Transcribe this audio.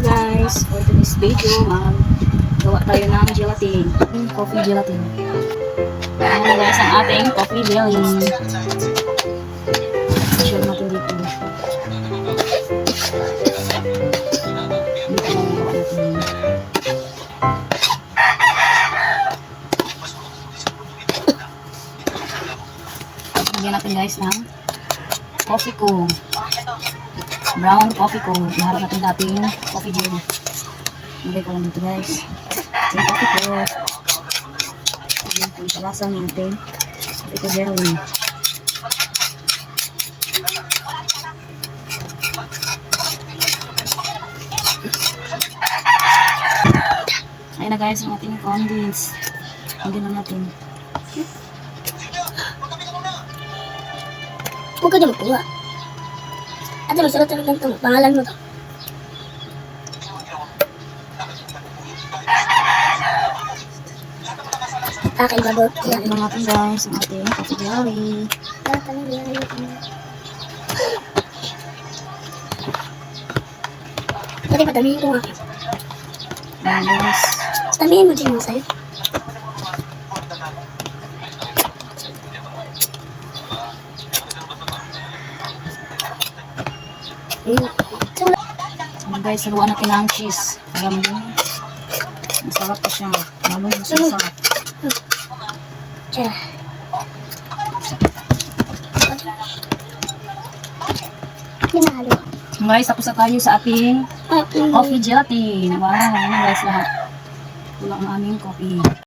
guys, for today's video, gawa tayo ng gelatin. Coffee gelatin. Ayan guys, ang ating coffee jelly. Share natin dito. Dito lang gawa natin. Lagyan natin guys ng coffee ko. Brown coffee ko. Iharap natin dating coffee jelly. Lagay ko lang dito guys. Yung coffee ko. Ayan po yung palasa natin. Coffee ko jelly. Ayan na guys ang ating condensed. Lagyan na natin. Huwag ka dyan magkuha. At magsulat na lang itong pangalan mo to. Akin bago. Lagyan na natin guys ang ating coffee jelly. Pwede pa damihin ko nga. Ayan guys. Damihin mo din mo sa'yo. Ayan guys, haluan natin ng cheese. Ayan mo. Masarap pa siya. Malong masarap. Tiyan. Pinahalo. Guys, tapos na tayo sa ating coffee gelatin. Wow, ayan guys lahat. Ito lang ang aming coffee.